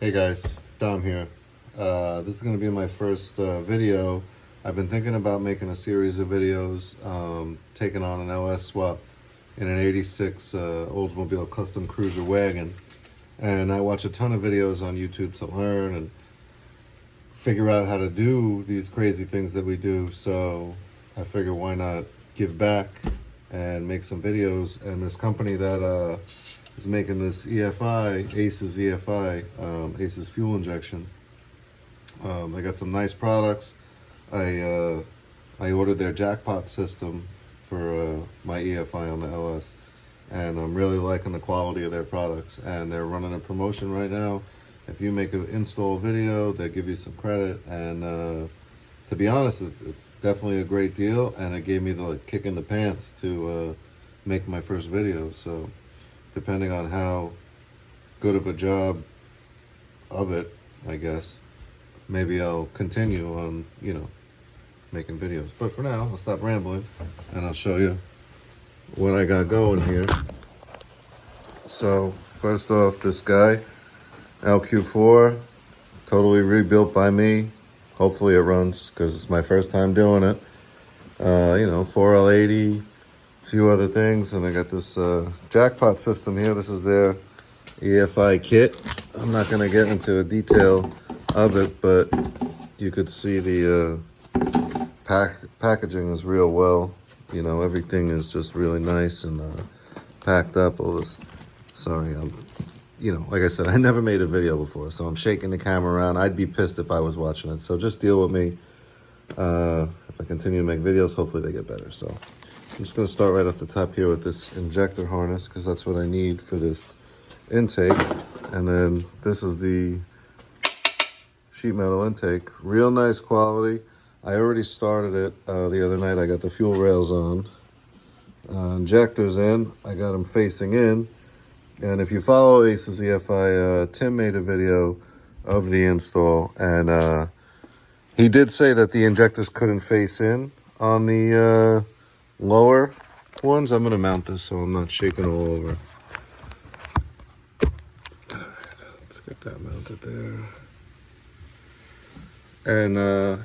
Hey guys, Dom here. This is going to be my first video. I've been thinking about making a series of videos, taking on an LS swap in an 86 Oldsmobile custom cruiser wagon. And I watch a ton of videos on YouTube to learn and figure out how to do these crazy things that we do. So I figure why not give back and make some videos. And this company that is making this EFI, Aces EFI, Aces fuel injection. They got some nice products. I ordered their jackpot system for my EFI on the LS, and I'm really liking the quality of their products. And they're running a promotion right now. If you make an install video, they give you some credit. And to be honest, it's definitely a great deal, and it gave me the kick in the pants to make my first video. So depending on how good of a job of it, I guess, maybe I'll continue on, making videos. But for now, I'll stop rambling and I'll show you what I got going here. So first off, this guy, LQ4, totally rebuilt by me. Hopefully it runs, because it's my first time doing it. 4L80, a few other things, and I got this jackpot system here. This is their EFI kit. I'm not going to get into a detail of it, but you could see the packaging is real well. Everything is just really nice and packed up. Sorry, like I said, I never made a video before, so I'm shaking the camera around. I'd be pissed if I was watching it, so just deal with me. If I continue to make videos, hopefully they get better. So I'm just going to start right off the top here with this injector harness, because that's what I need for this intake. And then this is the sheet metal intake. Real nice quality. I already started it the other night. I got the fuel rails on. Injectors in. I got them facing in. And if you follow Aces EFI, Tim made a video of the install, and he did say that the injectors couldn't face in on the lower ones. I'm going to mount this so I'm not shaking all over. All right, let's get that mounted there. And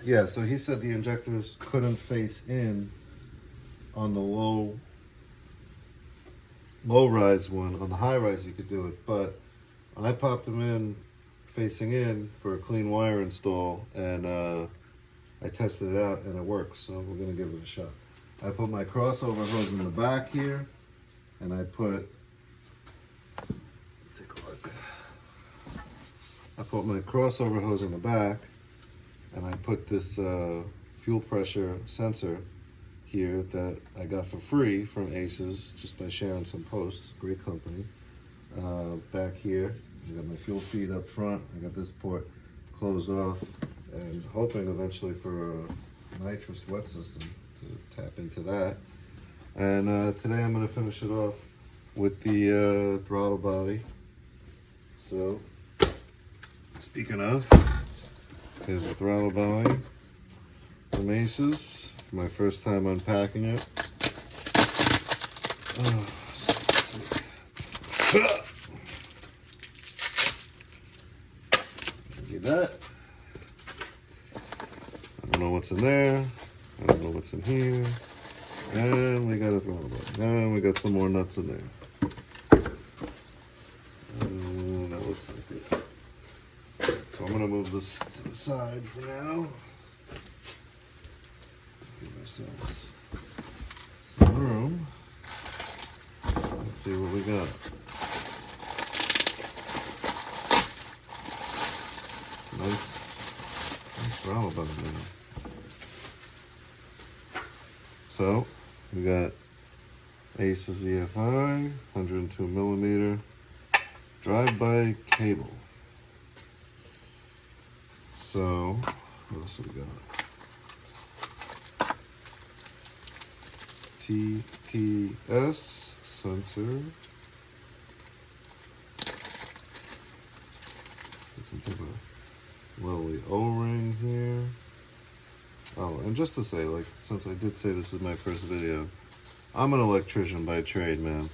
yeah, so he said the injectors couldn't face in on the low rise one. On the high rise you could do it, but I popped them in facing in for a clean wire install, and I tested it out and it works, so we're gonna give it a shot. I put my crossover hose in the back here, and I put my crossover hose in the back, and I put this fuel pressure sensor here that I got for free from Aces just by sharing some posts. Great company. Back here, I got my fuel feed up front. I got this port closed off, and hoping eventually for a nitrous wet system to tap into that. And today I'm going to finish it off with the throttle body. So, speaking of, here's the throttle body from Aces. My first time unpacking it. Look at that. I don't know what's in there. I don't know what's in here. And we got a throttle body. And we got some more nuts in there. And that looks like it. So I'm gonna move this to the side for now. Give ourselves some room. Let's see what we got. Nice throttle body now. So we got Aces EFI, 102 millimeter drive-by cable. So what else do we got? TPS sensor. Get some type of lovely O-ring here. Oh, and just to say, since I did say this is my first video, I'm an electrician by trade, man.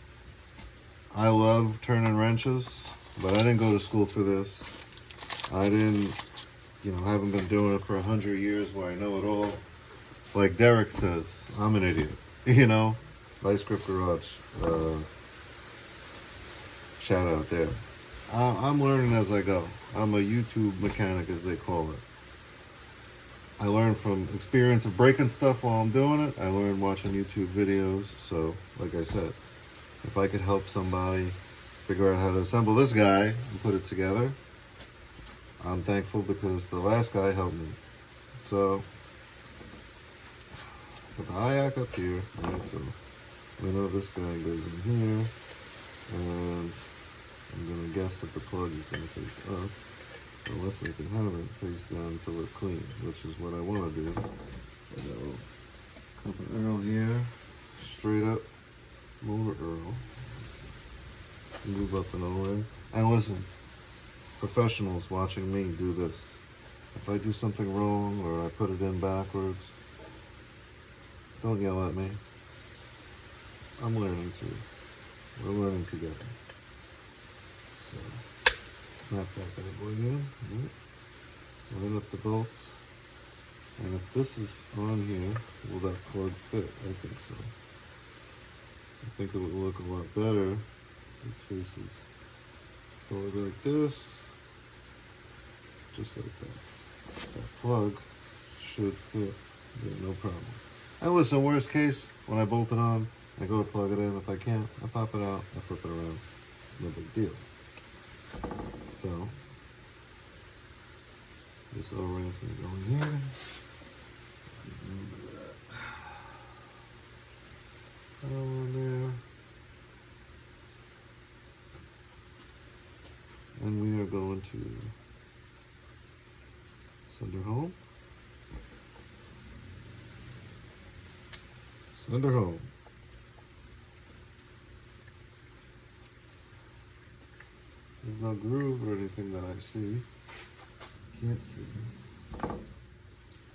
I love turning wrenches, but I didn't go to school for this. I didn't, you know, haven't been doing it for 100 years where I know it all. Like Derek says, I'm an idiot. You know, Vice Grip Garage. Shout out there. I'm learning as I go. I'm a YouTube mechanic, as they call it. I learn from experience of breaking stuff while I'm doing it. I learn watching YouTube videos. So, like I said, if I could help somebody figure out how to assemble this guy and put it together, I'm thankful because the last guy helped me. So, put the IAC up here. Alright, so we know this guy goes in here. And I'm going to guess that the plug is going to face up. Unless I can have it face down to look clean, which is what I want to do. I got a couple Earl here, straight up motor Earl. Move up and over. And listen, professionals watching me do this. If I do something wrong or I put it in backwards, don't yell at me. I'm learning too. We're learning together. So. Snap that bad boy in, line up the bolts, and if this is on here, will that plug fit? I think so. I think it would look a lot better. This faces forward like this, just like that. That plug should fit, yeah, no problem. And listen, worst case, when I bolt it on, I go to plug it in. If I can't, I pop it out, I flip it around. It's no big deal. So, this O-ring is going to go in here. Remember that. All in there. And we are going to send her home. Send her home. There's no groove or anything that I see. Can't see.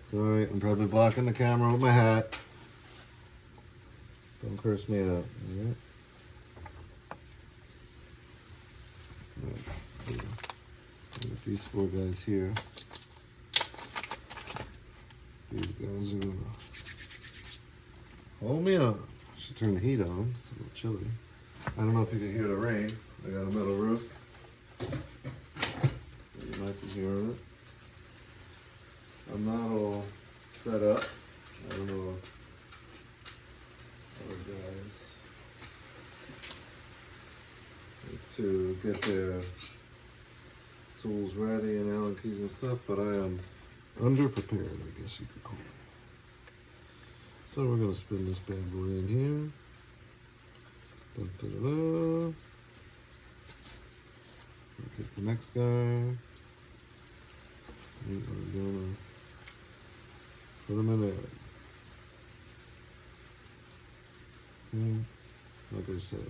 Sorry, I'm probably blocking the camera with my hat. Don't curse me out. Alright. Alright, so I got these 4 guys here. These guys are gonna hold me up. I should turn the heat on. It's a little chilly. I don't know if you can hear the rain. I got a metal roof. So you might be hearing it. I'm not all set up. I don't know if other guys like to get their tools ready and Allen keys and stuff, but I am underprepared, I guess you could call it. So we're going to spin this bad boy in here. Dun, dun, dun, dun. I'll take the next guy. We are gonna put him in there. Okay. Like I said,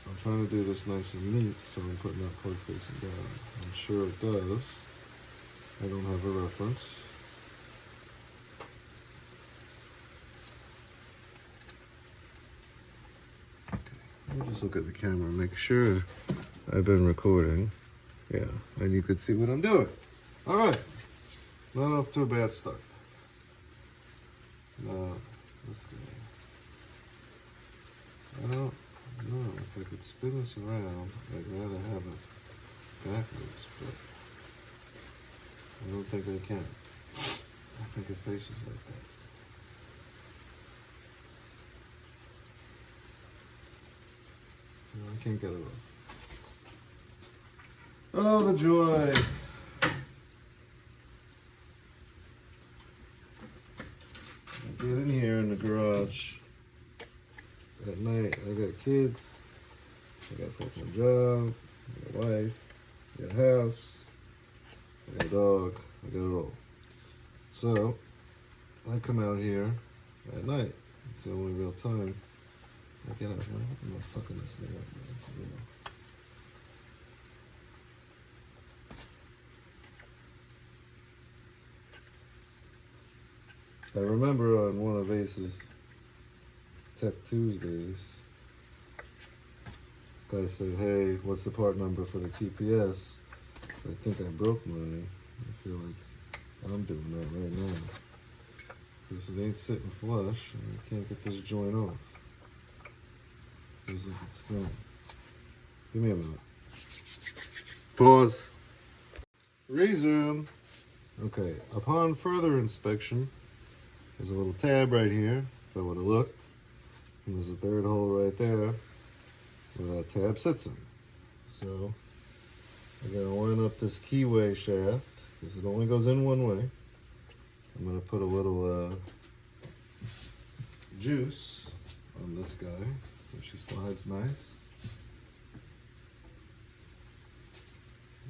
I'm trying to do this nice and neat, so I'm putting that plug facing down. I'm sure it does. I don't have a reference. Let me just look at the camera and make sure I've been recording. Yeah, and you could see what I'm doing. All right, not off to a bad start. Now, this guy. I don't know if I could spin this around. I'd rather have it backwards, but I don't think I can. I think it faces like that. No, I can't get it off. Oh, the joy. I get in here in the garage at night. I got kids. I got a full-time job. I got a wife. I got a house. I got a dog. I got it all. So, I come out here at night. It's the only real time I get out here. I'm not fucking this thing up, man. You know. I remember on one of Aces Tech Tuesdays, guy said, hey, what's the part number for the TPS? I think I broke mine. I feel like I'm doing that right now. Because it ain't sitting flush, and I can't get this joint off. Feels like it's spinning. Give me a minute. Pause. Resume. Okay, upon further inspection, there's a little tab right here, if I would have looked. And there's a third hole right there where that tab sits in. So, I'm going to line up this keyway shaft, because it only goes in one way. I'm going to put a little juice on this guy, so she slides nice.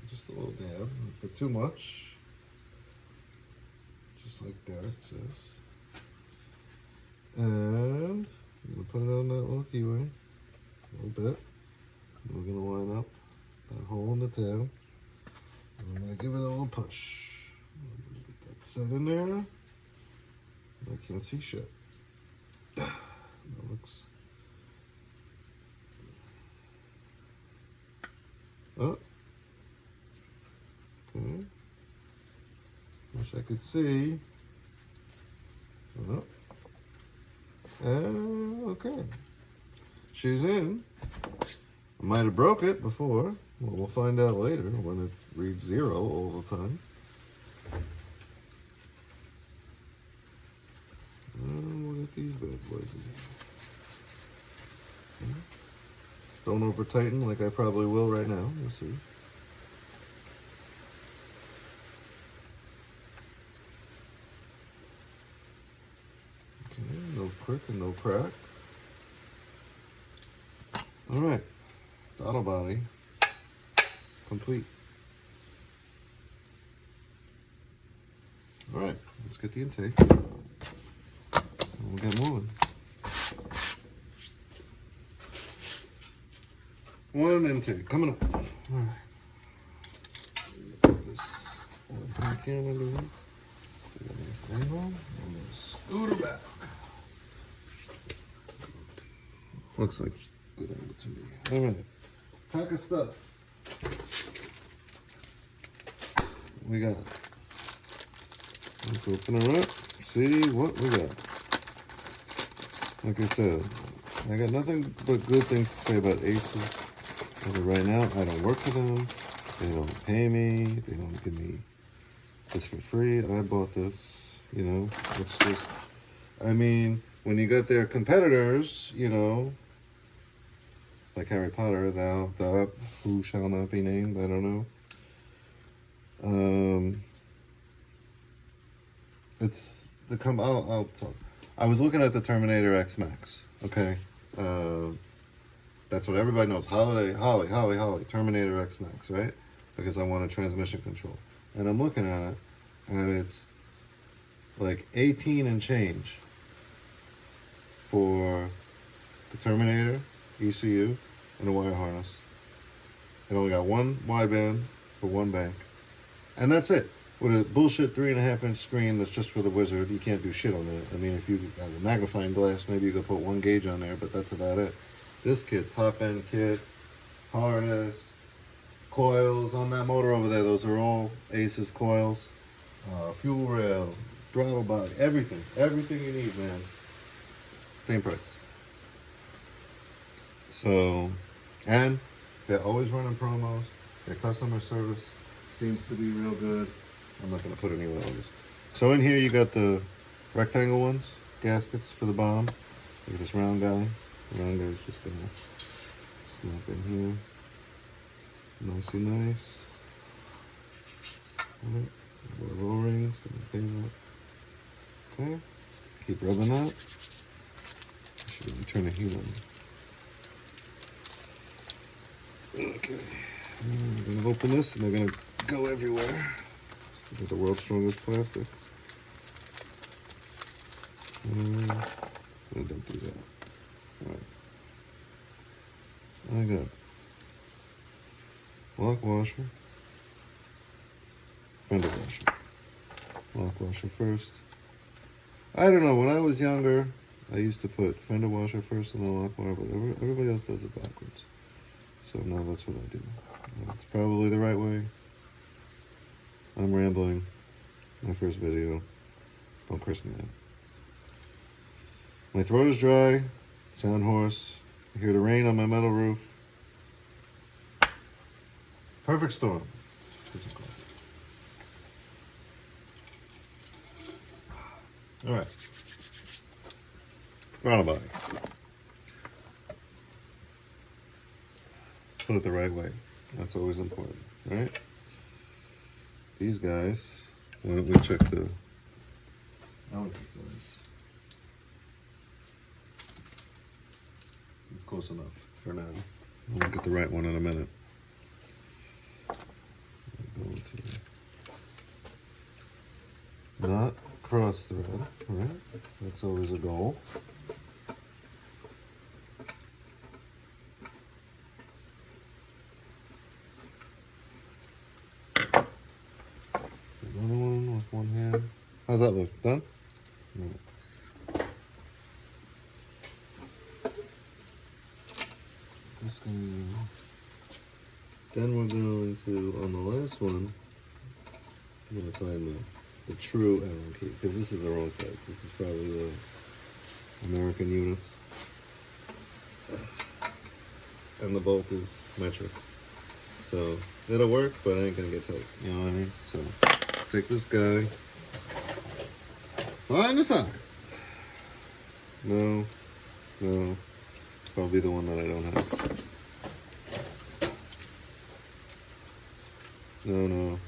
Just a little dab, don't put too much. Just like Derek says. And I'm going to put it on that little keyway, a little bit. And we're going to line up that hole in the tab. And I'm going to give it a little push. I'm going to get that set in there. I can't see shit. That looks... Oh. Okay. Wish I could see. Oh. Okay. She's in. I might have broke it before. Well, we'll find out later when it reads 0 all the time. Look at these bad boys. Okay. Don't over tighten like I probably will right now. We'll see. Okay, no crick and no crack. All right, throttle body complete. All right, let's get the intake. We'll get moving. One intake coming up. All right. Put this on camera under here. So we got a nice angle. I'm gonna scoot her back. Looks like good angle to me. All right. Pack of stuff. We got. Let's open her up. See what we got. Like I said, I got nothing but good things to say about Aces. As of right now, I don't work for them. They don't pay me. They don't give me this for free. I bought this, you know. It's just, I mean, when you got their competitors, you know, like Harry Potter, thou, who shall not be named, I don't know. It's the I'll talk. I was looking at the Terminator X Max, okay? That's what everybody knows. Holly, Terminator X Max, right? Because I want a transmission control. And I'm looking at it, and it's like 18 and change for the Terminator ECU and a wire harness. It only got one wideband for one bank. And that's it. With a bullshit 3.5-inch screen that's just for the wizard, you can't do shit on that. I mean, if you got a magnifying glass, maybe you could put 1 gauge on there, but that's about it. This kit, top end kit, harness, coils on that motor over there, those are all Aces coils. Fuel rail, throttle body, everything you need, man. Same price. So, and they're always running promos. Their customer service seems to be real good. I'm not going to put any on this. So in here you got the rectangle ones, gaskets for the bottom. Look at this round guy. The round guy's just going to snap in here. Nicey nice. Alright, more O-rings, my favorite. Okay, keep rubbing that. I should really turn the heat on. Okay, I'm going to open this and they're going to go everywhere. With the world's strongest plastic. I'm gonna dump these out. Alright. I got lock washer, fender washer. Lock washer first. I don't know, when I was younger, I used to put fender washer first and then lock washer, but everybody else does it backwards. So now that's what I do. That's probably the right way. I'm rambling. My first video. Don't curse me out. My throat is dry. Sound hoarse. I hear the rain on my metal roof. Perfect storm. Let's get some coffee. All right. Throttle body. Put it the right way. That's always important, right? These guys, why don't we check the elegance size? It's close enough for now. We'll get the right one in a minute. Not cross thread, right? That's always a goal. Another one with one hand. How's that look? Done? No. This guy. Then we're going to, on the last one, I'm going to find the true Allen key, because this is the wrong size. This is probably the American units. And the bolt is metric. So it'll work, but it ain't going to get tight. You know what I mean? So take this guy. Find the side. No. No. Probably the one that I don't have. No, no.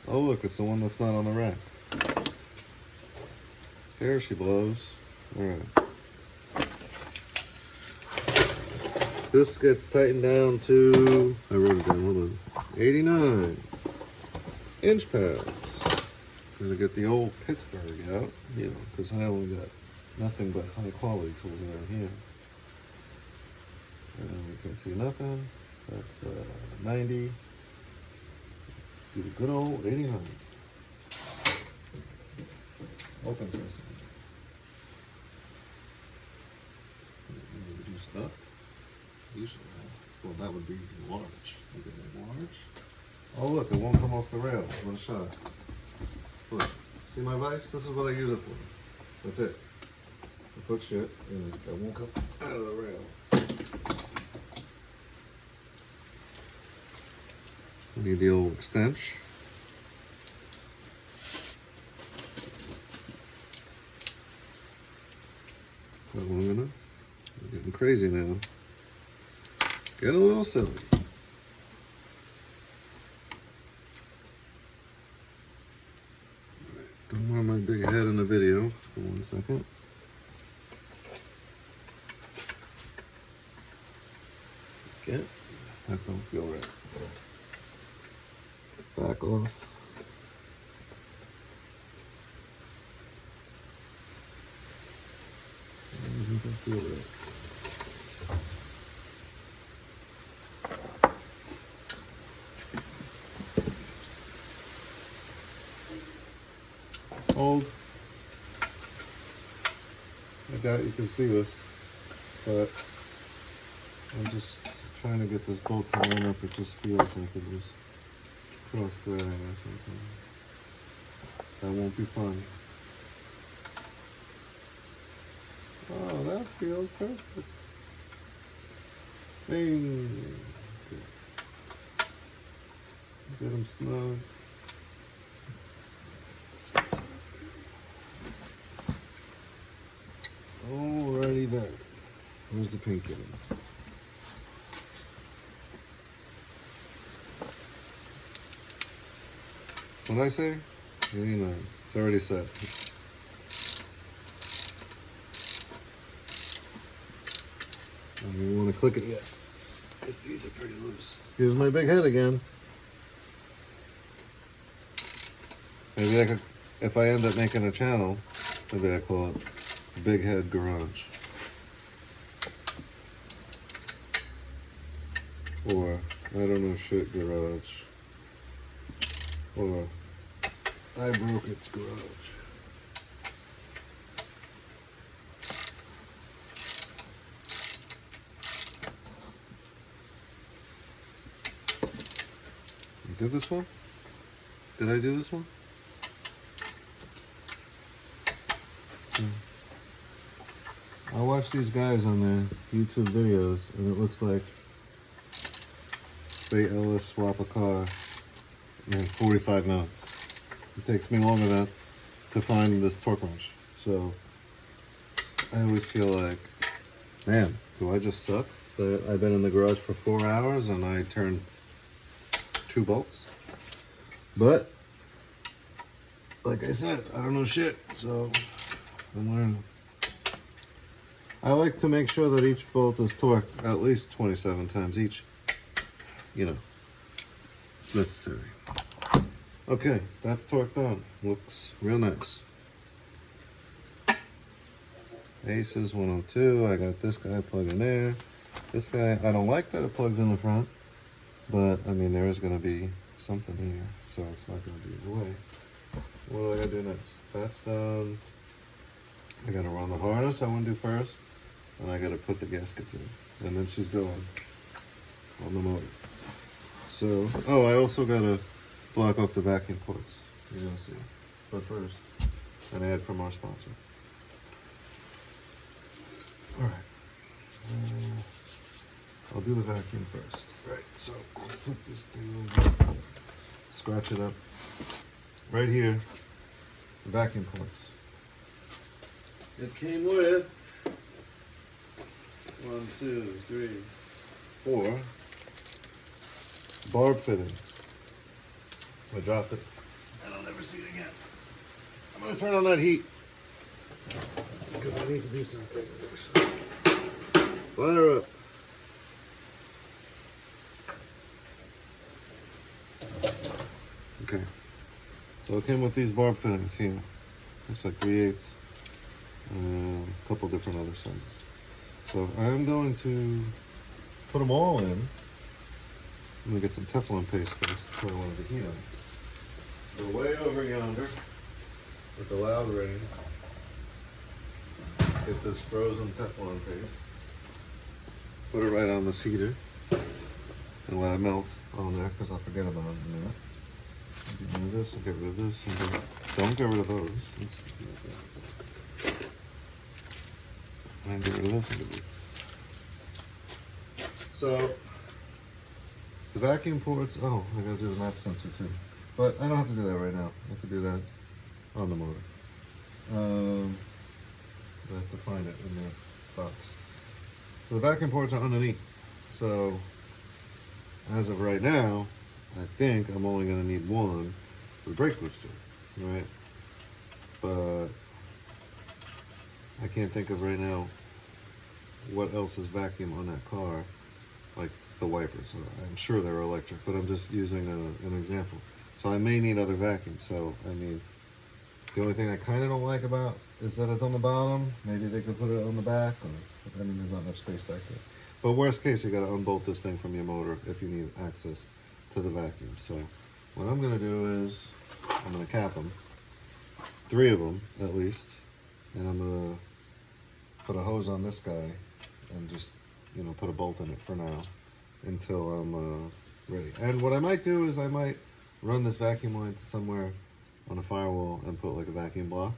Oh, look, it's the one that's not on the rack. There she blows. All right. This gets tightened down to, I wrote it down, hold on, 89 inch-pounds. Gonna get the old Pittsburgh out, you know, because I only got nothing but high-quality tools around here. And we can see nothing. That's 90. Do the good old 89. Open sesame. Reduce up. Usually, well, that would be large. Look at that, large. Oh, look, it won't come off the rail. One shot. Look, see my vise? This is what I use it for. That's it. I put shit and it won't come out of the rail. We need the old stench. Is that long enough? We're getting crazy now. Getting a little silly. Don't want my big head in the video for 1 second. Okay, that don't feel right. Back off. Doesn't that feel right? Hold. I doubt you can see this, but I'm just trying to get this bolt to line up. It just feels like it was cross-threading or something. That won't be fun. Oh, that feels perfect. Bing. Get them snug. Let's get set up. Alrighty then. Where's the pink in? What did I say? 89. It's already set. I don't even want to click it yet, because these are pretty loose. Here's my big head again. Maybe I could, if I end up making a channel, maybe I call it Big Head Garage. Or, I don't know shit garage. Or, I broke its garage. You did this one? Did I do this one? I watch these guys on their YouTube videos, and it looks like they LS swap a car in 45 minutes. It takes me longer than that to find this torque wrench. So I always feel like, man, do I just suck that I've been in the garage for 4 hours and I turned 2 bolts? But like I said, I don't know shit, so I'm learning. I like to make sure that each bolt is torqued at least 27 times each. You know, it's necessary. Okay, that's torqued on. Looks real nice. Aces 102. I got this guy plugged in there. This guy, I don't like that it plugs in the front, but I mean, there is going to be something here, so it's not going to be in the way. What do I got to do next? That's done. I got to run the harness. I want to do first. And I gotta put the gaskets in, and then she's going on the motor. So, oh, I also gotta block off the vacuum ports. You're gonna see. But first, an ad from our sponsor. All right, I'll do the vacuum first. Right, so I'll flip this thing over, scratch it up. Right here, the vacuum ports. It came with 1, 2, 3, 4 barb fittings. I dropped it, and I'll never see it again. I'm gonna turn on that heat because I need to do something. Fire up. Okay, so it came with these barb fittings here. Looks like 3/8, a couple different other sizes. So I'm going to put them all in. I'm going to get some Teflon paste first to put one of the heat on. Go way over yonder with the loud rain. Get this frozen Teflon paste. Put it right on this heater and let it melt on there because I'll forget about it in a minute. I'll get rid of this, I'll get rid of this, and don't get rid of those. And get rid of this and get rid of this. So, the vacuum ports, oh, I gotta do the map sensor too. But I don't have to do that right now. I have to do that on the motor. I have to find it in the box. So the vacuum ports are underneath. So, as of right now, I think I'm only gonna need one for the brake booster, right? But I can't think of right now what else is vacuum on that car, like the wipers. I'm sure they're electric, but I'm just using an example. So I may need other vacuums. So, I mean, the only thing I kind of don't like about is that it's on the bottom. Maybe they could put it on the back, or, I mean, there's not much space back there. But worst case, you got to unbolt this thing from your motor if you need access to the vacuum. So what I'm going to do is I'm going to cap them, 3 of them at least, and I'm going to put a hose on this guy and just, you know, put a bolt in it for now until I'm ready. And what I might do is I might run this vacuum line to somewhere on a firewall and put like a vacuum block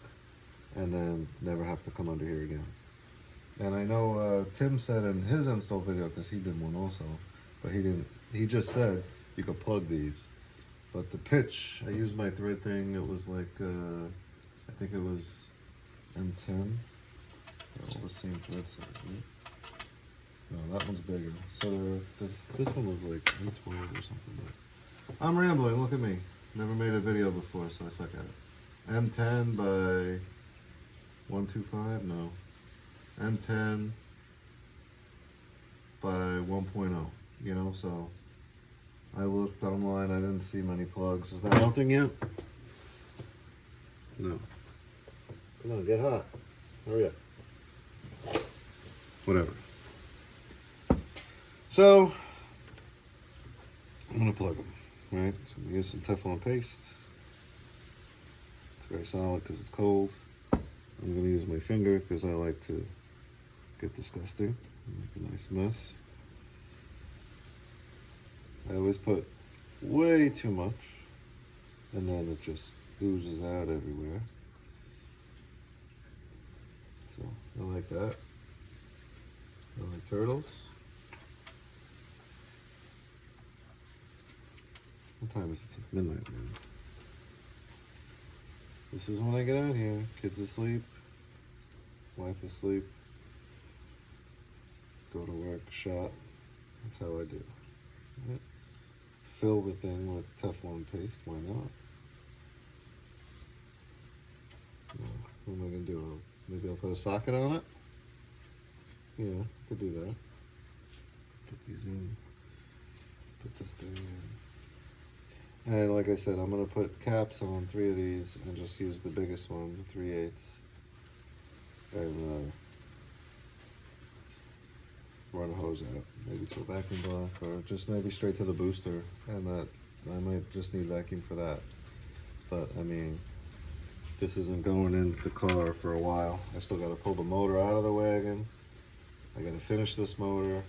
and then never have to come under here again. And I know Tim said in his install video, because he did one also, but he just said you could plug these. But the pitch, I used my thread thing, it was like, I think it was M10. They're all the same thread size, right? No, that one's bigger. So this one was like M12 or something. But I'm rambling, look at me. Never made a video before, so I suck at it. M10 by 125, no. M10 by 1.0, you know, so I looked online, I didn't see many plugs. Is that melting yet? No. Come on, get hot. Hurry up. Whatever. So, I'm gonna plug them, right? So I'm gonna use some Teflon paste. It's very solid because it's cold. I'm gonna use my finger because I like to get disgusting and make a nice mess. I always put way too much and then it just oozes out everywhere. So I like that. I like turtles. What time is it? It's like midnight, man. This is when I get out here. Kids asleep, wife asleep, go to work, shot. That's how I do. Right? Fill the thing with Teflon paste, why not? Now, what am I gonna do? Maybe I'll put a socket on it? Yeah, could do that. Put these in, put this guy in. And like I said, I'm gonna put caps on 3 of these and just use the biggest one, 3/8. And run a hose out, maybe to a vacuum block, or just maybe straight to the booster, and that I might just need vacuum for that. But I mean, this isn't going in the car for a while. I still got to pull the motor out of the wagon. I got to finish this motor,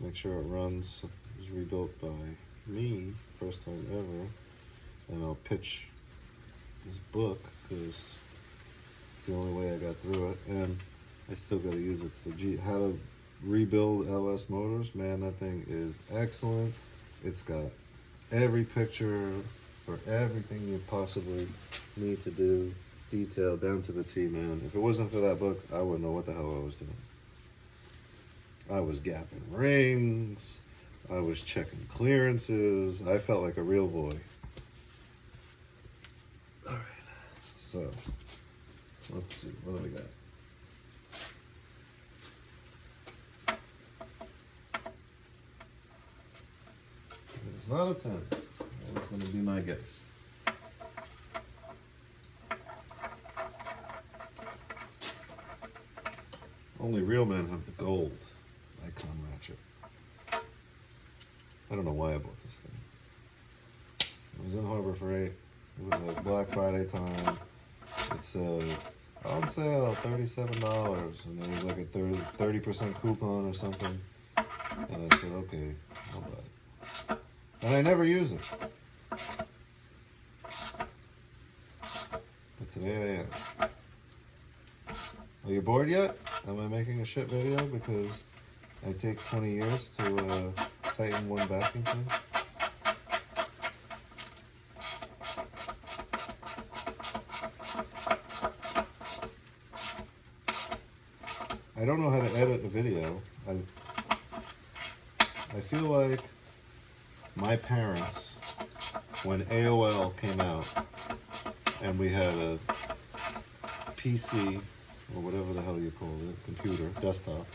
make sure it runs. It was rebuilt by me, first time ever, and I'll pitch this book because it's the only way I got through it, and I still got to use it. It's the how to rebuild LS motors. Man, that thing is excellent. It's got every picture for everything you possibly need to do, detailed down to the T, man. If it wasn't for that book, I wouldn't know what the hell I was doing. I was gapping rings, I was checking clearances. I felt like a real boy. All right, so let's see, what do we got? It's not a 10. That's going to be my guess. Only real men have the gold icon ratchet. I don't know why I bought this thing. It was in Harbor Freight. It was like Black Friday time. It's on sale, $37, and there was like a 30% coupon or something. And I said, okay, I'll buy it. And I never use it. But today I am. Are you bored yet? Am I making a shit video because I take 20 years to tighten one vacuum thing? I don't know how to edit a video. I feel like my parents, when AOL came out and we had a PC or whatever the hell you call it, computer, desktop,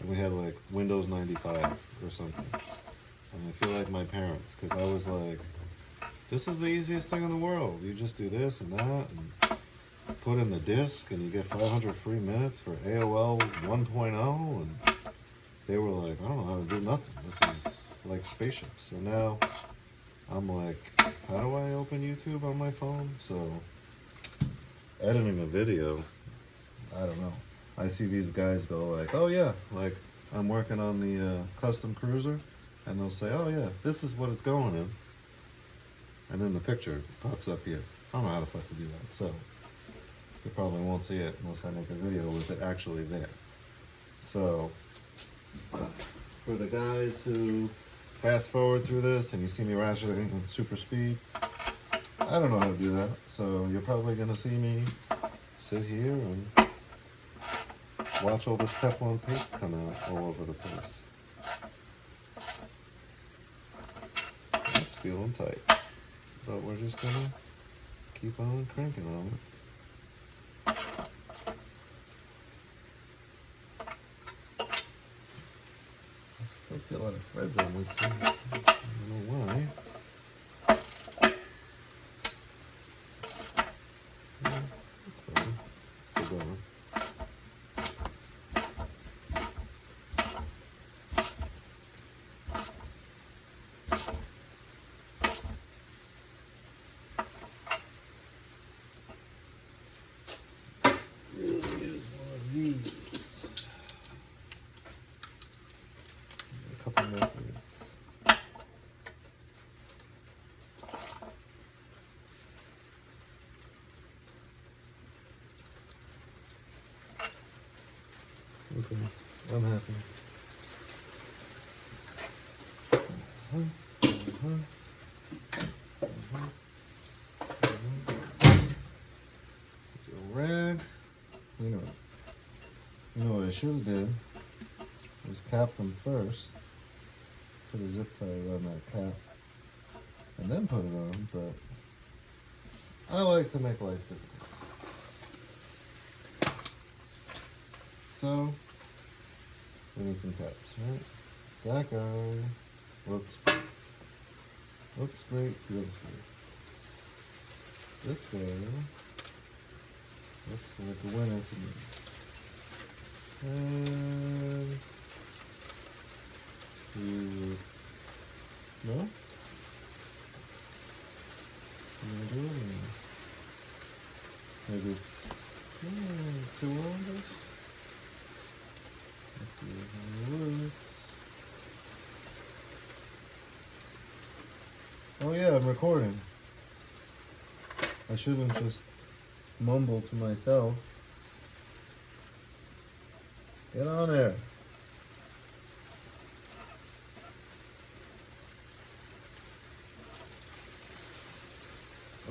and we had like Windows 95 or something. And I feel like my parents, because I was like, this is the easiest thing in the world. You just do this and that and put in the disk and you get 500 free minutes for AOL 1.0, and they were like, I don't know how to do nothing. This is like spaceships. And now I'm like, how do I open YouTube on my phone? So editing a video, I don't know. I see these guys go like, oh yeah, like I'm working on the custom cruiser, and they'll say, oh yeah, this is what it's going in. And then the picture pops up here. I don't know how the fuck to do that. So you probably won't see it unless I make a video with it actually there. So for the guys who fast forward through this and you see me ratcheting at super speed, I don't know how to do that. So you're probably gonna see me sit here and watch all this Teflon paste come out all over the place. It's feeling tight, but we're just gonna keep on cranking on it. I still see a lot of threads on this thing. I don't know why. Yeah, that's fine. It's still going. Couple more things. Okay, I'm happy. Rag. You know what I should have did was cap them first. Put a zip tie around that cap, and then put it on. But I like to make life difficult. So we need some caps, right? That guy looks great. Looks great, feels great. This guy looks like a winner to me. And you, no? You do it? Maybe it's too long, this. Oh yeah, I'm recording. I shouldn't just mumble to myself. Get on there.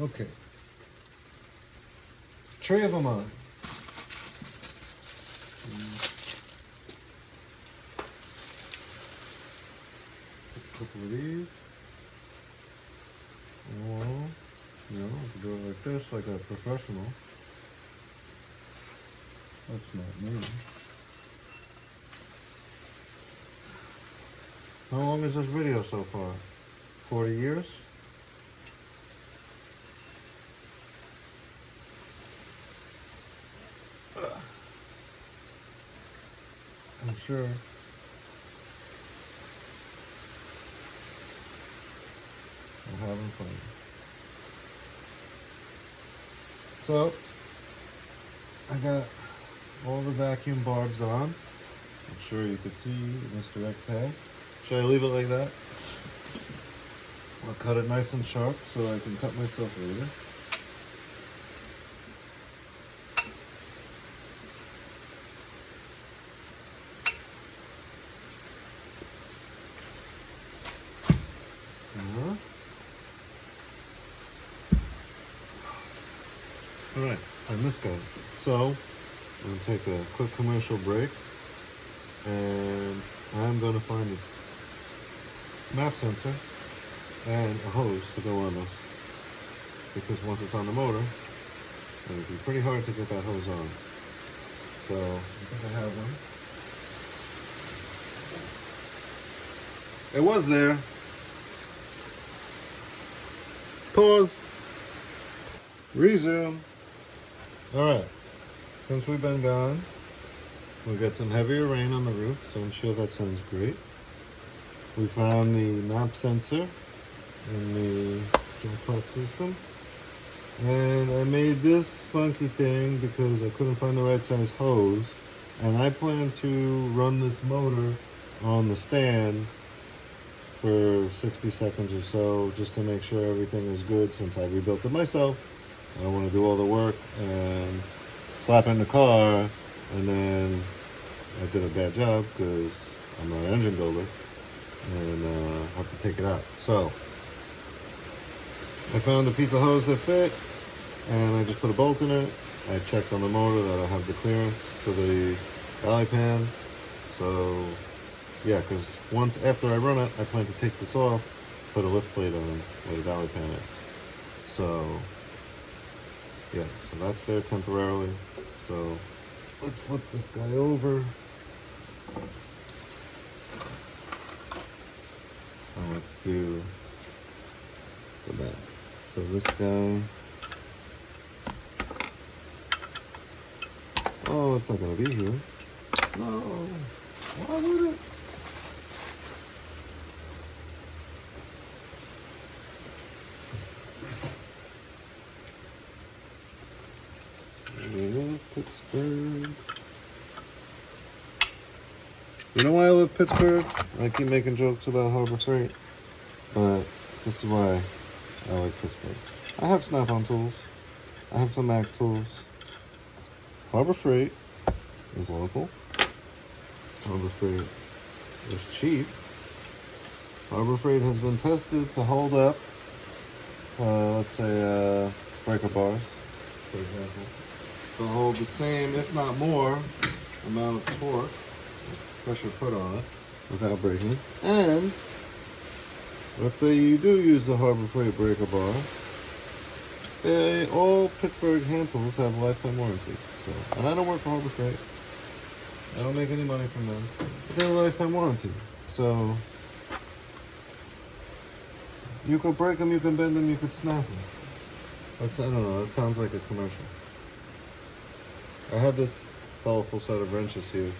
Okay. 3 of them on. A couple of these. Oh, do it like this, like a professional. That's not me. How long is this video so far? 40 years? I'm sure. I'm having fun. So, I got all the vacuum barbs on. I'm sure you could see this direct pad. Should I leave it like that? I'll cut it nice and sharp so I can cut myself later. Alright, and this guy. So, I'm going to take a quick commercial break, and I'm going to find a map sensor and a hose to go on this, because once it's on the motor, it'll be pretty hard to get that hose on. So, I think I have one. It was there. Pause. Resume. Alright, since we've been gone, we got some heavier rain on the roof, so I'm sure that sounds great. We found the map sensor in the jackpot system, and I made this funky thing because I couldn't find the right size hose, and I plan to run this motor on the stand for 60 seconds or so, just to make sure everything is good, since I rebuilt it myself. I don't want to do all the work and slap it in the car, and then I did a bad job because I'm not an engine builder, and have to take it out. So I found a piece of hose that fit, and I just put a bolt in it. I checked on the motor that I have the clearance to the valley pan. So yeah, because once after I run it, I plan to take this off, put a lift plate on where the valley pan is. So yeah, so that's there temporarily. So let's flip this guy over. And let's do the back. So this guy, oh, it's not gonna be here. No, why would it? Pittsburgh. You know why I love Pittsburgh? I keep making jokes about Harbor Freight, but this is why I like Pittsburgh. I have Snap-on tools. I have some Mac tools. Harbor Freight is local. Harbor Freight is cheap. Harbor Freight has been tested to hold up, let's say, breaker bars, for example. They'll hold the same, if not more, amount of torque, pressure put on it, without breaking. And let's say you do use the Harbor Freight breaker bar. All Pittsburgh hand tools have lifetime warranty. So, and I don't work for Harbor Freight. I don't make any money from them. But they have a lifetime warranty. So you could break them, you can bend them, you could snap them. I don't know, that sounds like a commercial. I had this colorful set of wrenches here,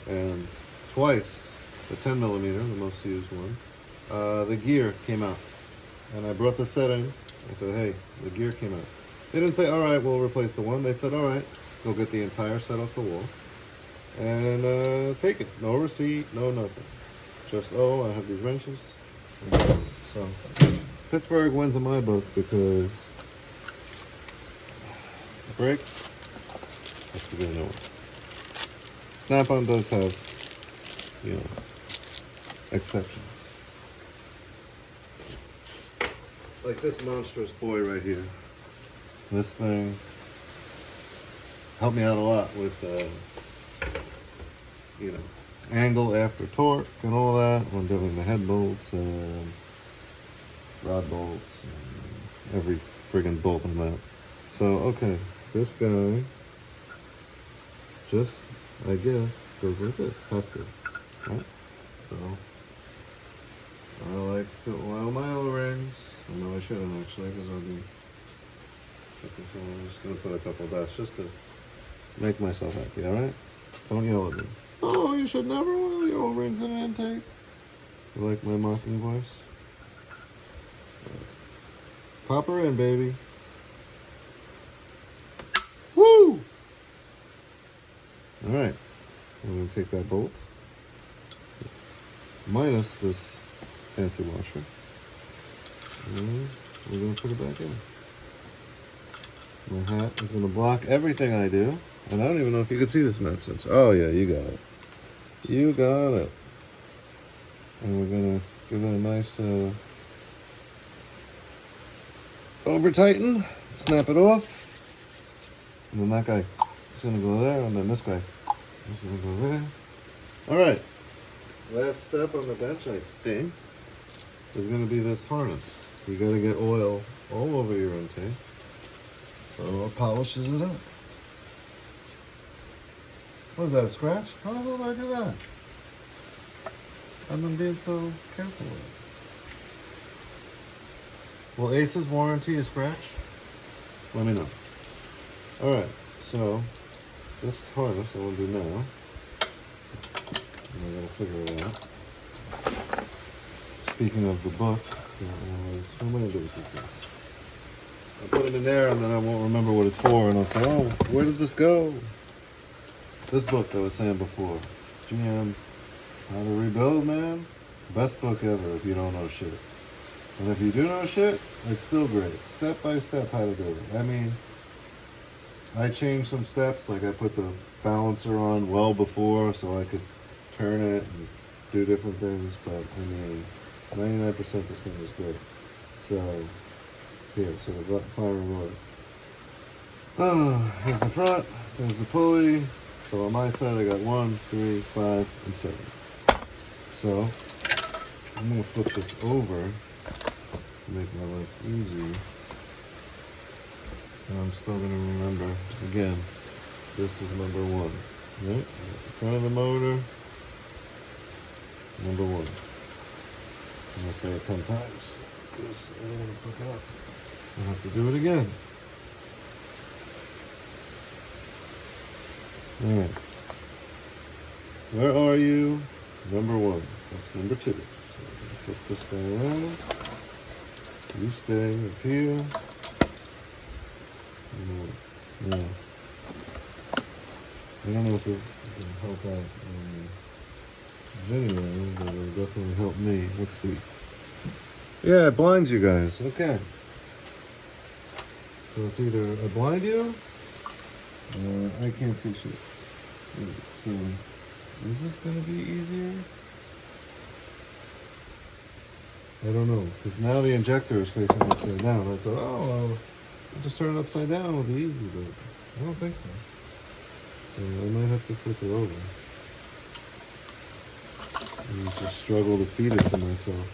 and twice, the 10mm, the most used one, the gear came out. And I brought the set in. I said, hey, the gear came out. They didn't say, all right, we'll replace the one. They said, all right, go get the entire set off the wall and take it. No receipt, no nothing. Just, oh, I have these wrenches. So Pittsburgh wins in my book because the brakes has to be a new one. Snap-on does have, you know, exceptions. Like this monstrous boy right here. This thing helped me out a lot with, you know, angle after torque and all that when doing the head bolts and rod bolts and every friggin' bolt on that. So, okay, this guy just, I guess, goes like this. Has to, right? So, I like to oil my O-rings. I know I shouldn't actually, because I'll be second. So I'm just going to put a couple of dots just to make myself happy, alright? Don't yell at me. Oh, you should never oil your O-rings in an intake. You like my mocking voice? Pop her in, baby. Woo! Alright, I'm going to take that bolt, minus this fancy washer, and we're going to put it back in. My hat is going to block everything I do, and I don't even know if you can see this map sensor. Oh yeah, you got it. You got it. And we're going to give it a nice over tighten, snap it off, and then that guy is going to go there, and then this guy is going to go there. Alright, last step on the bench, I think, is going to be this harness. You got to get oil all over your intake, so it polishes it up. What is that, a scratch? How the hell did I do that? I've been being so careful with it. Will Aces warranty a scratch? Let me know. Alright, so this harness I want to do now. I gotta figure it out. Speaking of the book, what am I gonna do with these guys? I'll put them in there and then I won't remember what it's for, and I'll say, oh, where did this go? This book I was saying before, GM, How to Rebuild, man. Best book ever if you don't know shit. And if you do know shit, it's still great. Step by step how to do it. I mean, I changed some steps, like I put the balancer on well before so I could turn it and do different things, but I mean, 99% this thing is good. So, here, so the firing rod. Oh, here's the front, there's the pulley. So on my side I got 1, 3, 5, and 7. So, I'm gonna flip this over to make my life easy. And I'm still gonna remember, again, this is number 1, right? The front of the motor, number 1. I'm gonna say it 10 times, because I don't wanna fuck it up. I'll have to do it again. Alright. Where are you? Number 1. That's number 2. So I'm gonna flip this guy around. You stay up here. Yeah. I don't know if it's going to help out in the video, but it'll definitely help me. Let's see. Yeah, it blinds you guys. Okay. So it's either I blind you or I can't see shit. So Is this gonna be easier? I don't know, because now the injector is facing upside down. I thought, oh, I'll just turn it upside down, it'll be easy, but I don't think so. So I might have to flip it over. And just struggle to feed it to myself.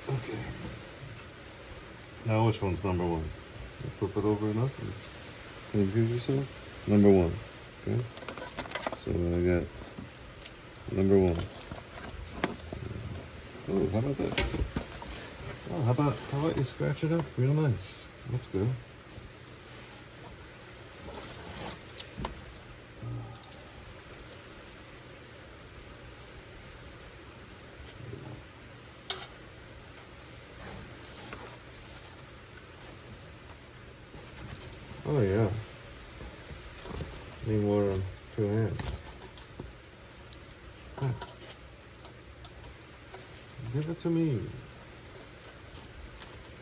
Okay. Now which one's number one? You flip it over enough and confuse yourself? Number one. Okay. So I got number one. Oh, how about this? Oh, how about you scratch it up real nice? That's good. Oh yeah. Need more than 2 hands. Give it to me.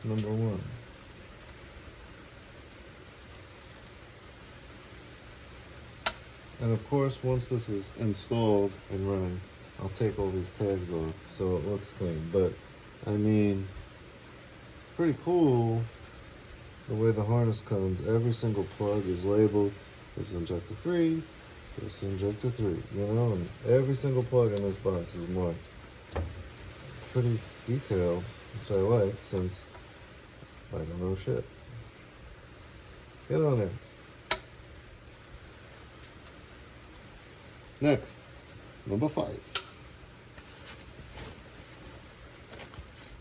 Number one. And of course, once this is installed and running, I'll take all these tags off so it looks clean. But I mean, it's pretty cool the way the harness comes. Every single plug is labeled. This is injector 3, this is injector 3, you know, and every single plug in this box is marked. It's pretty detailed, which I like since I don't know shit. Get on there. Next, number 5.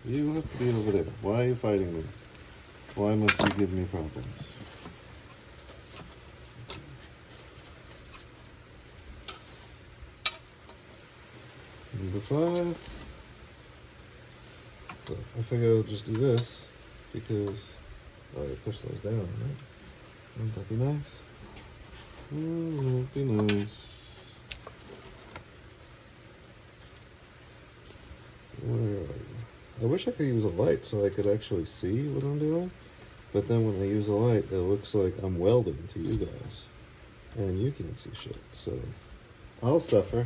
You have to be over there. Why are you fighting me? Why must you give me problems? Number 5. So I figure I'll just do this because I push those down, right? Wouldn't that be nice? Wouldn't that be nice? Where are you? I wish I could use a light so I could actually see what I'm doing. But then when I use a light, it looks like I'm welding to you guys. And you can't see shit. So I'll suffer.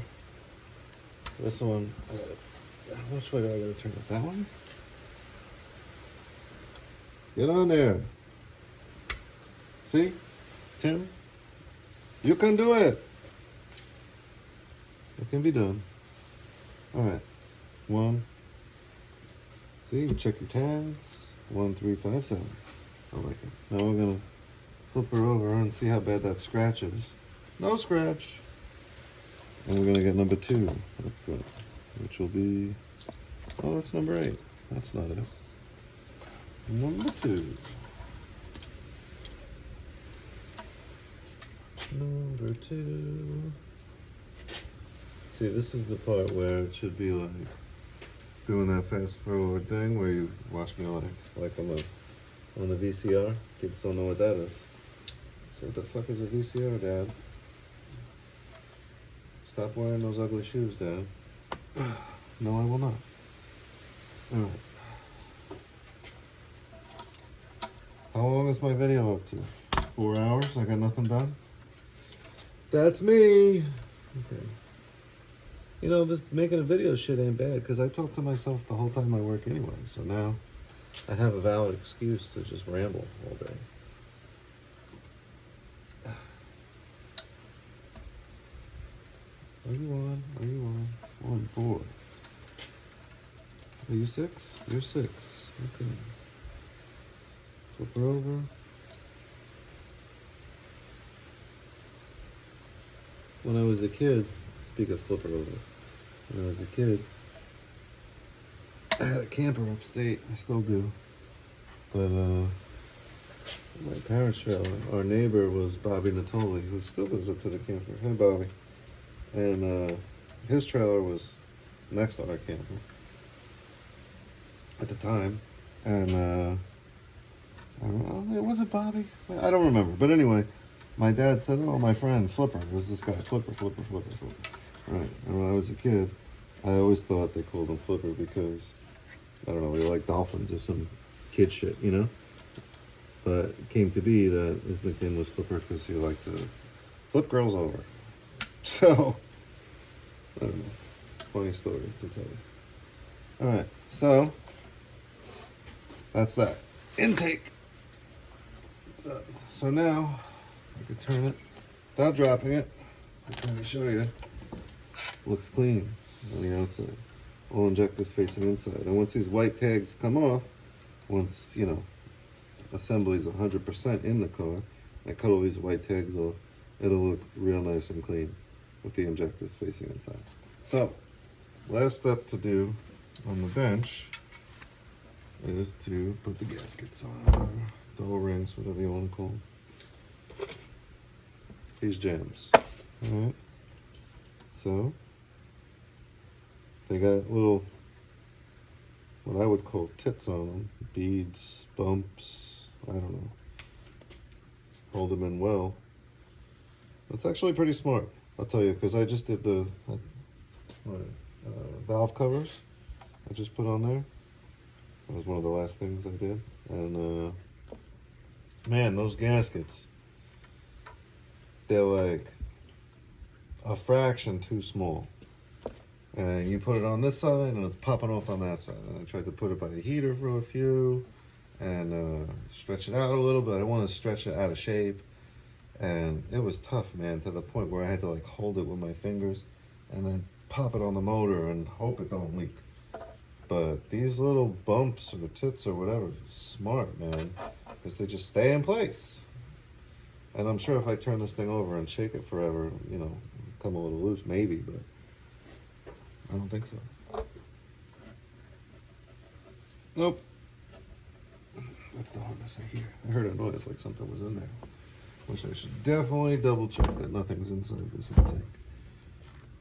This one, which way do I gotta turn it? That one? Get on there. See? Tim? You can do it. It can be done. Alright. 1. See, you check your tags. 1, 3, 5, 7. I like it. Now we're gonna flip her over and see how bad that scratch is. No scratch. And we're gonna get number 2 up front, which will be, oh, that's number 8. That's not it. Number 2. Number 2. See, this is the part where it should be like doing that fast forward thing where you watch me like I'm on the VCR. Kids don't know what that is. So what the fuck is a VCR, Dad? Stop wearing those ugly shoes, Dad. No, I will not. Alright. How long is my video up to? 4 hours? I got nothing done? That's me! Okay. You know, this making a video shit ain't bad because I talk to myself the whole time I work anyway. So now I have a valid excuse to just ramble all day. Are you on? Are you on? 1, 4. Are you 6? You're 6. Okay. Flip her over. When I was a kid, speak of flip her over. When I was a kid, I had a camper upstate. I still do. But my parents' trailer, our neighbor was Bobby Natoli, who still lives up to the camper. Hey, Bobby. And his trailer was next to our camper at the time. And I don't know, was it Bobby? I don't remember. But anyway, my dad said, oh, my friend Flipper. There's this guy, Flipper. Right. And when I was a kid, I always thought they called him Flipper because, I don't know, he liked dolphins or some kid shit, you know? But it came to be that his nickname was Flipper because he liked to flip girls over. So, I don't know. Funny story to tell you. All right, so that's that intake. So now I can turn it without dropping it. I'm trying to show you. Looks clean on the outside. All injectors facing inside. And once these white tags come off, once, you know, assembly is 100% in the car, I cut all these white tags off, it'll look real nice and clean with the injectors facing inside. So, last step to do on the bench is to put the gaskets on, or the O-rings, whatever you want to call them. These jams. Alright. So, they got little, what I would call tits on them, beads, bumps, I don't know. Hold them in well. That's actually pretty smart, I'll tell you, because I just did the valve covers I just put on there. That was one of the last things I did. And man, those gaskets, they're like a fraction too small. And you put it on this side and it's popping off on that side. And I tried to put it by the heater for a few and stretch it out a little, but I want to stretch it out of shape. And it was tough, man, to the point where I had to like hold it with my fingers and then pop it on the motor and hope it don't leak. But these little bumps or tits or whatever, smart, man, because they just stay in place. And I'm sure if I turn this thing over and shake it forever, you know, come a little loose, maybe, but I don't think so. Nope. That's the harness I hear. I heard a noise like something was in there. Which I should definitely double check that nothing's inside this intake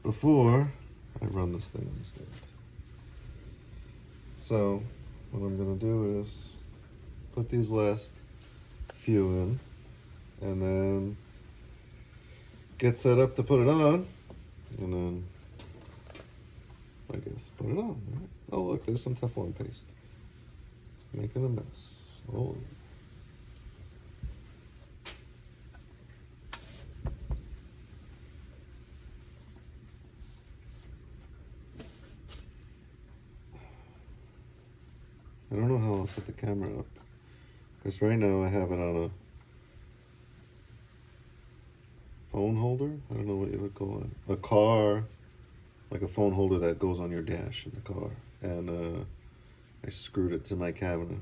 before I run this thing on the stand. So what I'm gonna do is put these last few in and then get set up to put it on, and then I guess put it on, right? Oh look, there's some Teflon paste. Making a mess. Oh. I don't know how I'll set the camera up, because right now I have it on a phone holder. I don't know what you would call it. A car, like a phone holder that goes on your dash in the car. And I screwed it to my cabinet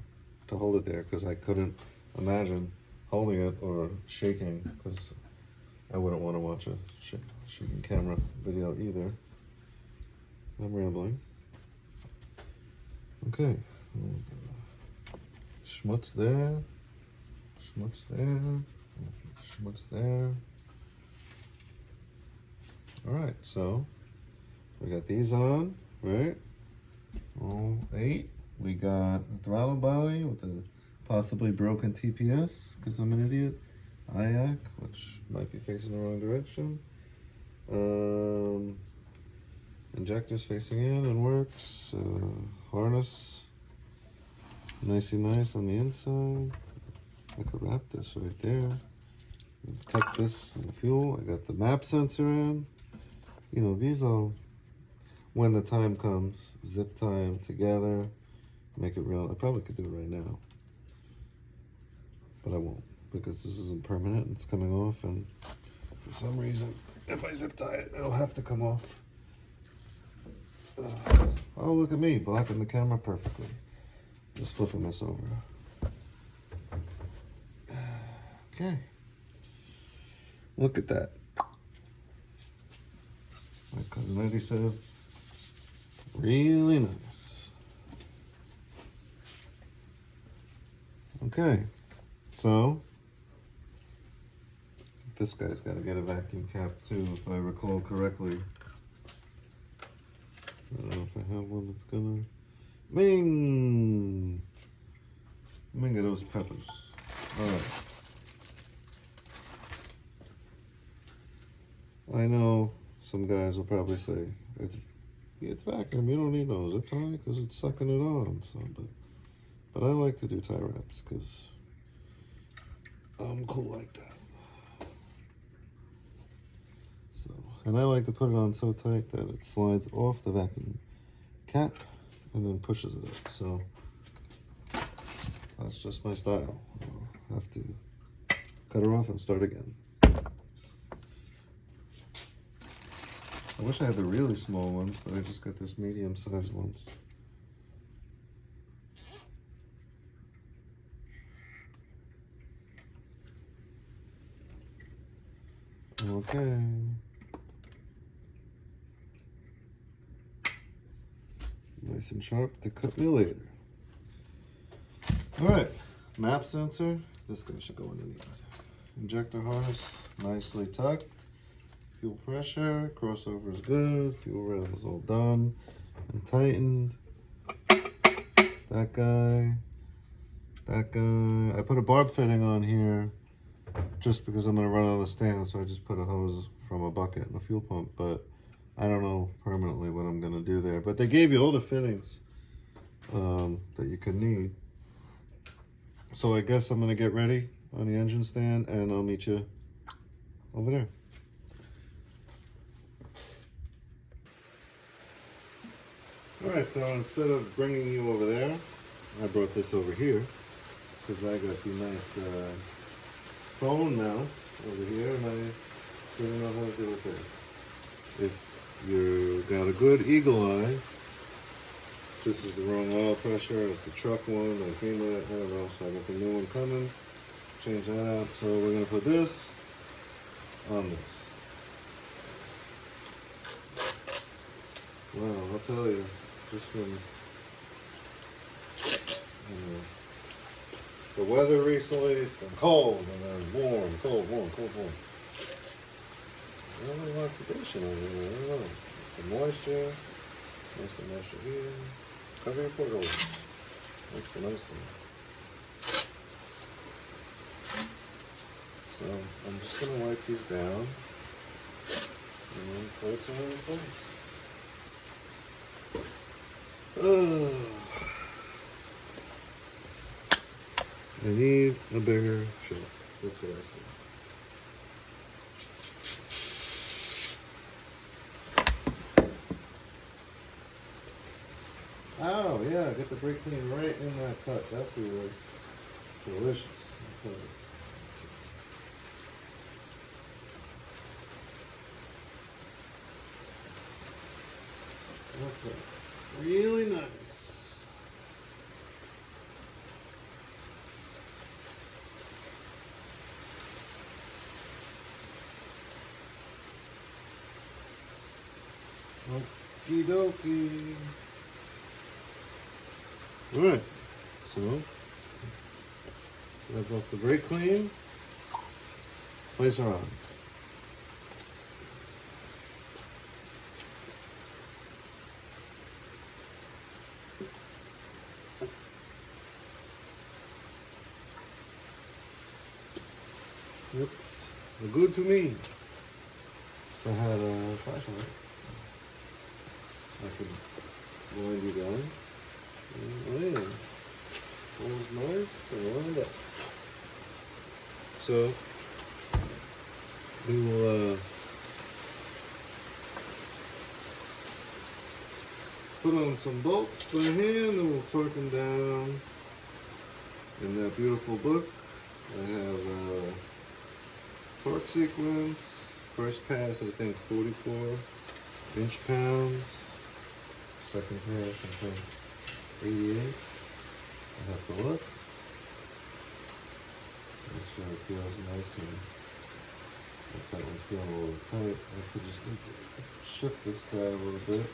to hold it there because I couldn't imagine holding it or shaking, because I wouldn't want to watch a shaking camera video either. I'm rambling. Okay. Schmutz there, schmutz there, schmutz there. All right, so we got these on, right? All 8. We got the throttle body with the possibly broken TPS, because I'm an idiot. IAC, which might be facing the wrong direction. Injectors facing in and works. Harness, nicey nice on the inside. I could wrap this right there. Tuck this in the fuel. I got the map sensor in. You know, these all, when the time comes, zip time together, make it real. I probably could do it right now, but I won't, because this isn't permanent. It's coming off, and for some reason, if I zip tie it, it'll have to come off. Oh, look at me, blocking the camera perfectly. Just flipping this over. Okay. Look at that. My cousin Eddie said, really nice. Okay, so this guy's got to get a vacuum cap too, if I recall correctly. I don't know if I have one that's gonna minga those peppers. All right. I know some guys will probably say it's vacuum. You don't need no zip tie because it's sucking it on. So, but I like to do tie wraps because I'm cool like that. So And I like to put it on so tight that it slides off the vacuum cap and then pushes it up. So that's just my style. I'll have to cut her off and start again. I wish I had the really small ones, but I just got this medium-sized ones. Okay. Nice and sharp to cut me later. All right, map sensor. This guy should go in the other. Injector harness, nicely tucked. Fuel pressure, crossover is good. Fuel rail is all done and tightened. That guy. I put a barb fitting on here just because I'm gonna run out of the stand, so I just put a hose from a bucket in the fuel pump, but I don't know permanently what I'm gonna do there. But they gave you all the fittings that you could need. So I guess I'm gonna get ready on the engine stand and I'll meet you over there. All right, so instead of bringing you over there, I brought this over here because I got the nice phone mount over here, and I didn't know how to do it there. If you got a good eagle eye, this is the wrong oil pressure, it's the truck one, I came with it, I don't know, so I got the new one coming, change that out. So we're gonna put this on this. Wow, I'll tell you, just from the weather recently, it's been cold and then warm, cold, warm, cold, warm. I don't know, a lot of sedation over here, I don't know. Some moisture, there's some moisture here. Cover your porthole. That's the nice thing. So I'm just gonna wipe these down and then place them in place. I need a bigger shot. That's what I see. Oh yeah, get the brake clean right in that cut. That feels delicious. I'll tell you. Okay, really nice. Okie dokie. All right, so wipe off the brake clean, place her on. Looks good to me. If I had a flashlight, I could blind you guys. Oh yeah, that was nice and lined up. So we will put on some bolts by hand and we'll torque them down. In that beautiful book, I have torque sequence. First pass, I think 44 inch-pounds. Second pass, I think 88. I have to look. Make sure it feels nice and like that one's feeling a little tight. I could just need to shift this guy a little bit.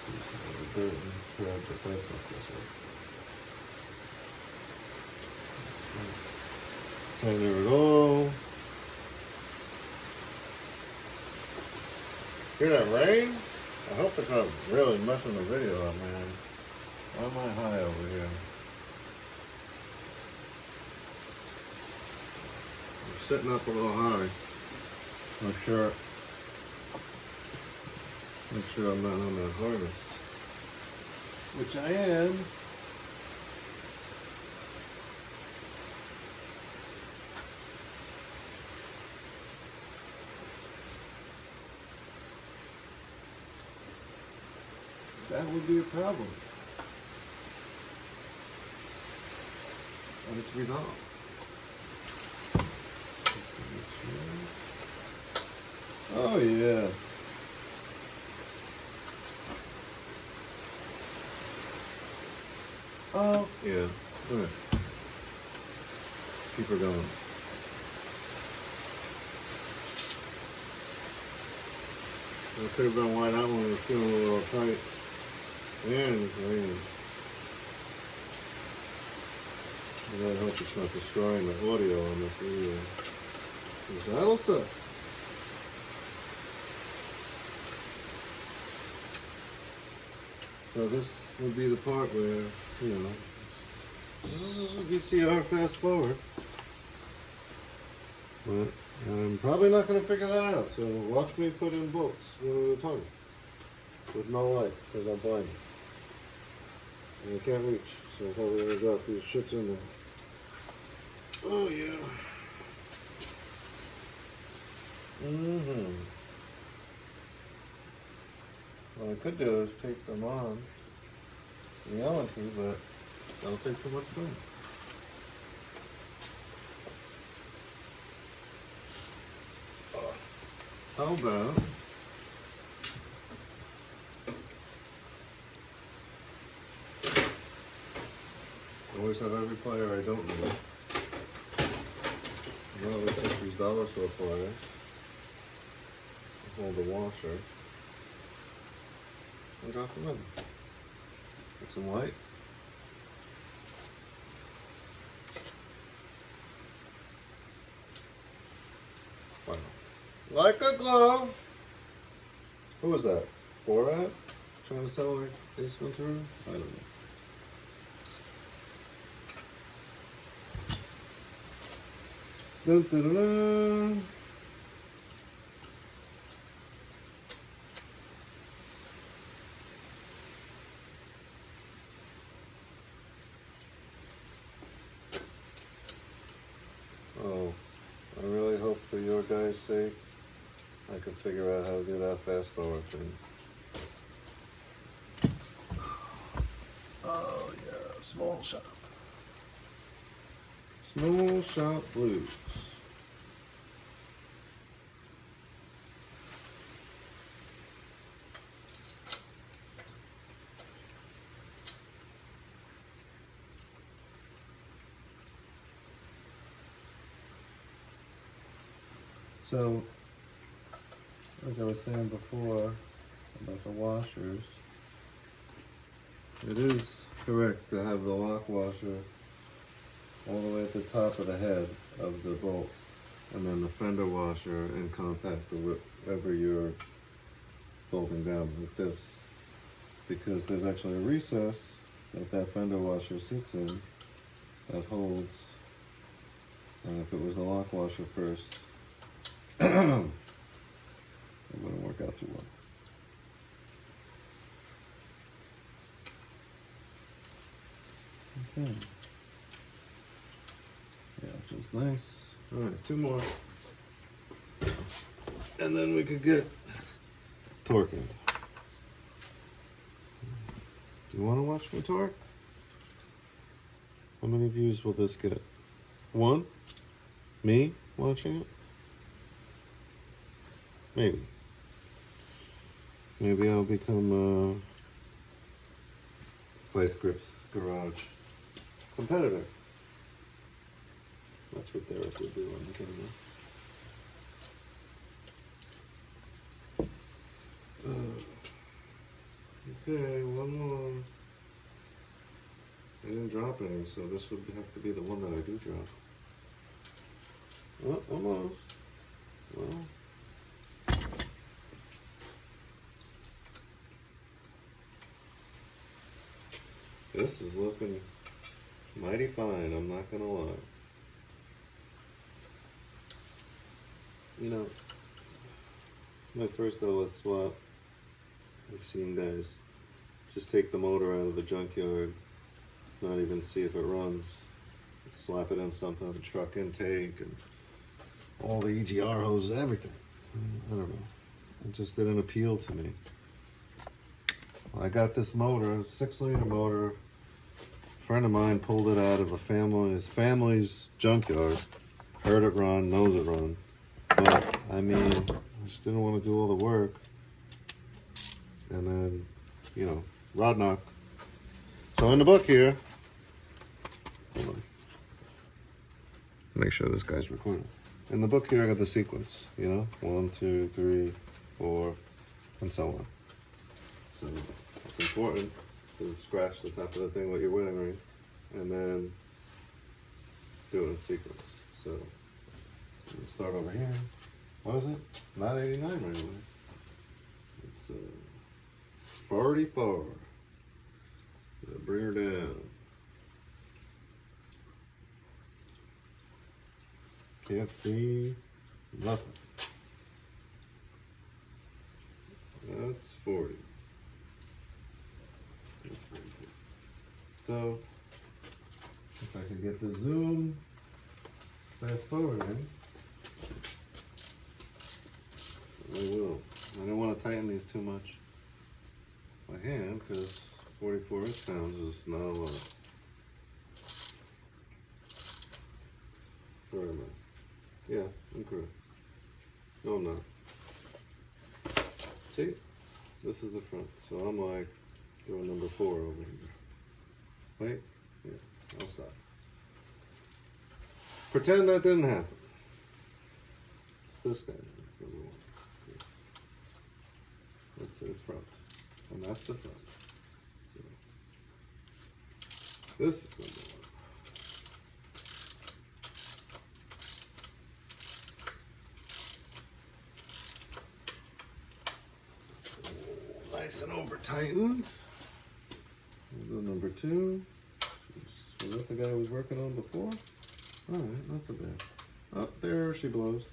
There's a little dirt and tread, but that's not this way. Tighten it all. Hear that rain? I hope it's not really messing the video up, man. Why am I high over here? I'm sitting up a little high. Make sure I'm not on that harness. Which I am. that would be a problem. And it's resolved. Just to make sure. Oh yeah. Oh yeah. All right. Keep her going. I could have been why that one was feeling a little tight. And it's raining. I hope it's not destroying the audio on this video. Because that'll suck. So this would be the part where, you know, VCR fast forward. But I'm probably not going to figure that out. So watch me put in bolts one at a time. With no light, because I'm blind. And I can't reach. So I'm probably going to drop these shits in there. Oh yeah. What I could do is tape them on the Allen key, but that'll take too much time. How about I always have every plier I don't need. I always take these dollar store pliers. Hold the washer and drop them in. Get some light. Wow. Like a glove. Who was that? Borat? Trying to sell like Ace Ventura? I don't know. Dun, dun, dun, dun. Oh, I really hope for your guys' sake I could figure out how to do that fast forward thing. Oh yeah, small shop. Small shop blues. So, as I was saying before about the washers, it is correct to have the lock washer all the way at the top of the head of the bolt, and then the fender washer in contact with wherever you're bolting down like this, because there's actually a recess that fender washer sits in that holds, and if it was the lock washer first, it wouldn't work out too well. Okay. Yeah, feels nice. All right, two more. And then we could get torquing. Do you want to watch me torque? How many views will this get? One? Me watching it? Maybe. Maybe I'll become Vice Grip's Garage competitor. That's what Derek would do on the camera. Okay, one more. I didn't drop any, so this would have to be the one that I do drop. Oh, almost. Well. This is looking mighty fine, I'm not gonna lie. You know, it's my first OS swap. I've seen guys just take the motor out of the junkyard, not even see if it runs, slap it in something, the truck intake, and all the EGR hoses, everything. I don't know. It just didn't appeal to me. I got this motor, 6-liter motor. A friend of mine pulled it out of his family's junkyard. Heard it run, knows it run. But, I mean, I just didn't want to do all the work. And then, you know, rod knock. So in the book here, hold on. Make sure this guy's recording. In the book here, I got the sequence, you know, 1, 2, 3, 4, and so on. So it's important to scratch the top of the thing with your wedding ring, and then do it in sequence. So we'll start over here. What is it? Not 89 right away. It's 44. Bring her down. Can't see nothing. That's 40. That's 44. So, if I can get the zoom fast forward in, I will. I don't want to tighten these too much by hand because 44 inch-pounds is not a lot. Where am I? Yeah, I'm correct. No, I'm not. See? This is the front. So I'm like doing number 4 over here. Wait? Yeah, I'll stop. Pretend that didn't happen. It's this guy. That's number 1. That's his front. And that's the front. So this is number 1. Nice and over tightened. We'll do number 2. Was that the guy I was working on before? Alright, not so bad. Oh, there she blows.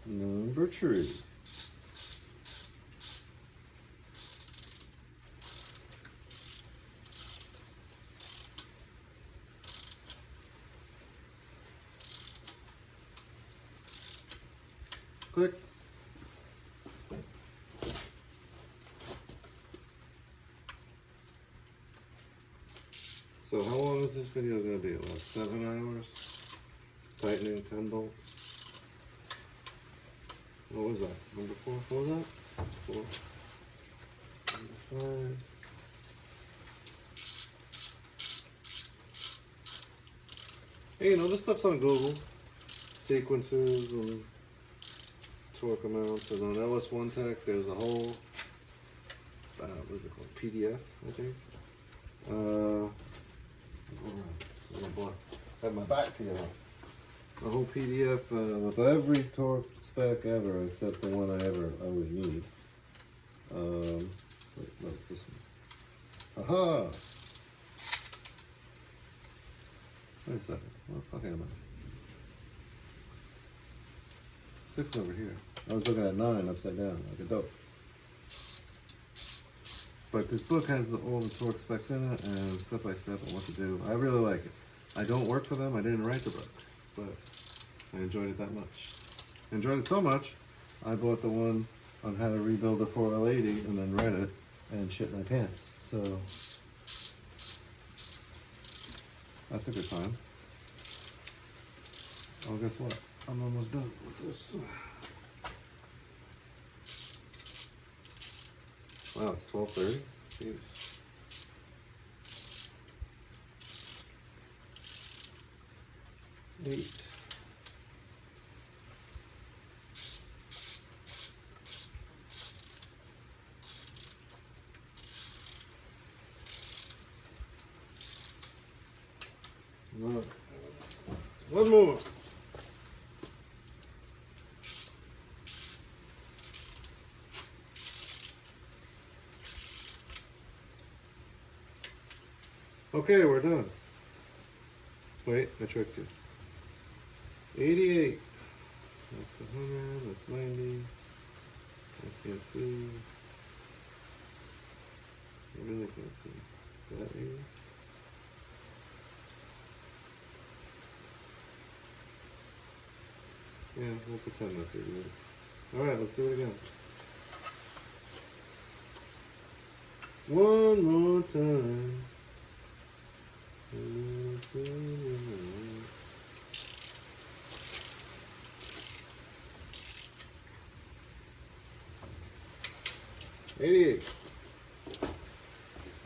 Number 3. Click. So how long is this video going to be? About 7 hours? Tightening 10 bolts. What was that? Number 4? What was that? 4. Number 5. Hey, you know, this stuff's on Google. Sequences and torque amounts. And on LS1 Tech, there's a whole, what is it called? PDF, I think. I have my back to you. The whole PDF with every torque spec ever, except the one I always need. Wait, no, it's this one. Aha! Wait a second. Where the fuck am I? 6 over here. I was looking at 9 upside down, like a dope. But this book has all the torque specs in it and step by step on what to do. I really like it. I don't work for them. I didn't write the book, but I enjoyed it that much. I enjoyed it so much, I bought the one on how to rebuild a 4L80 and then read it and shit my pants. So that's a good time. Oh, guess what? I'm almost done with this. Wow, it's 12:30. Jeez. Eight. No. One more. Okay, we're done. Wait, I tricked you. 88. That's 100, that's 90. I can't see. I really can't see. Is that 80? Yeah, we'll pretend that's 88. Alright, let's do it again. One more time. 88.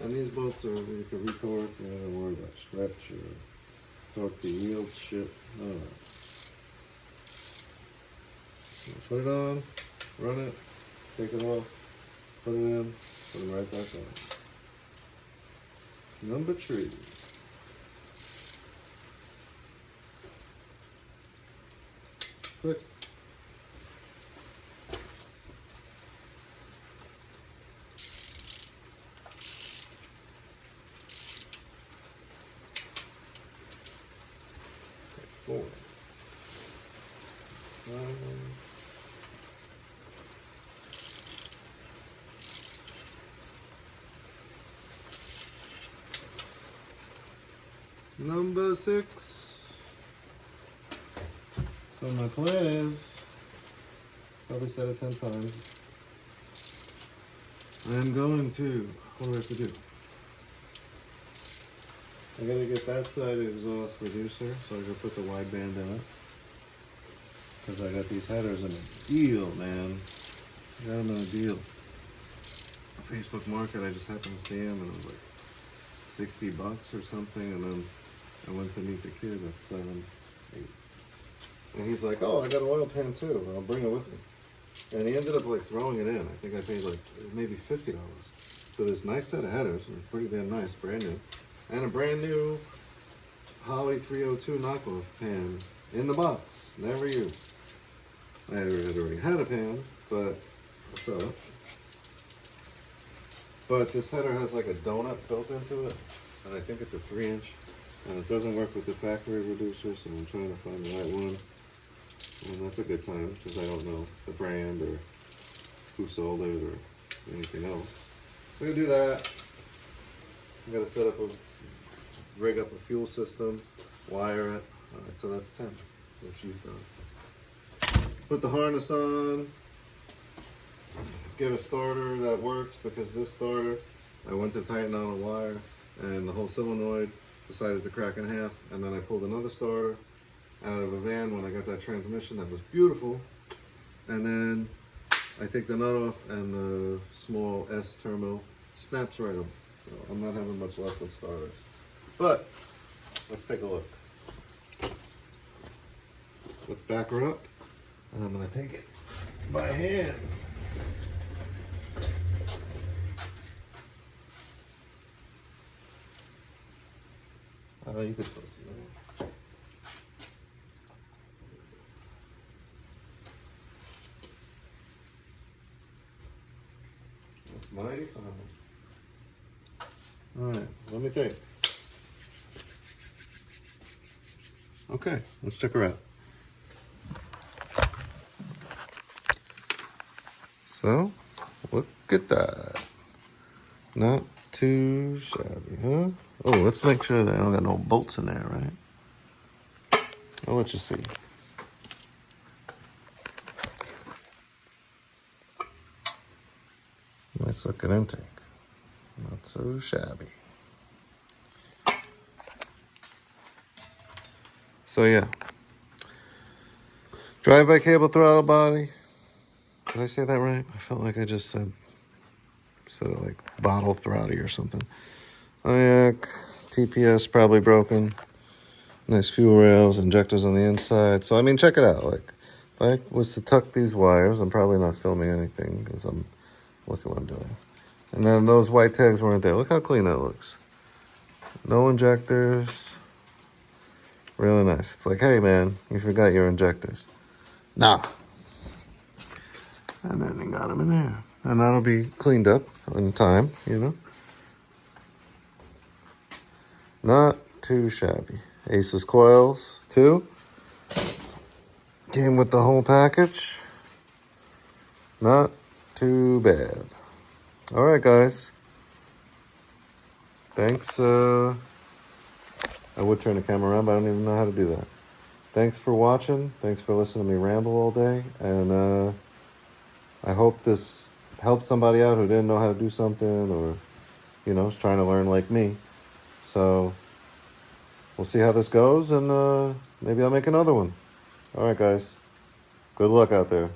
And these bolts are, you can retorque, you don't worry about stretch or torque the yield shit. No. Put it on, run it, take it off, put it in, put it right back on. Number 3. Click. Four. Number 6. So my plan is, probably said it 10 times, I'm going to, what do I have to do? I gotta get that side exhaust reducer, so I can put the wide band in it. Because I got these headers in a deal, man. I got them in a deal. Facebook Market, I just happened to see them, and it was like $60 or something, and then I went to meet the kid at 7, 8. And he's like, oh, I got an oil pan too, I'll bring it with me. And he ended up like throwing it in. I think I paid like maybe $50 for this nice set of headers. It was pretty damn nice, brand new. And a brand new Holly 302 knockoff pan in the box, never used. I had already had a pan, but I saw it. But this header has like a donut built into it, and I think it's a 3-inch, and it doesn't work with the factory reducer, so I'm trying to find the right one. And that's a good time, because I don't know the brand or who sold it or anything else. So I'm gonna do that. I'm gonna set up rig up a fuel system, wire it. All right, so that's 10. So she's done. Put the harness on. Get a starter that works, because this starter, I went to tighten on a wire and the whole solenoid decided to crack in half, and then I pulled another starter out of a van when I got that transmission that was beautiful, and then I take the nut off and the small S terminal snaps right off. So I'm not having much luck with starters. But let's take a look. Let's back her up, and I'm gonna take it by hand. You can still see that. That's mighty fine. All right, let me think. Okay, let's check her out. So, look at that. Not too shabby, huh? Oh, let's make sure that I don't got no bolts in there, right? I'll let you see. Nice looking intake. Not so shabby. So yeah. Drive-by cable throttle body. Did I say that right? I felt like I just said it like bottle throtty or something. IAC, TPS probably broken. Nice fuel rails, injectors on the inside. So I mean, check it out. Like, if I was to tuck these wires, I'm probably not filming anything because look at what I'm doing. And then those white tags weren't there. Look how clean that looks. No injectors. Really nice. It's like, hey man, you forgot your injectors. Nah. And then you got them in there. And that'll be cleaned up in time, you know. Not too shabby. Aces coils, too. Came with the whole package. Not too bad. All right, guys. Thanks. I would turn the camera around, but I don't even know how to do that. Thanks for watching. Thanks for listening to me ramble all day. And I hope this helped somebody out who didn't know how to do something, or you know, is trying to learn like me. So we'll see how this goes, and maybe I'll make another one. All right, guys. Good luck out there.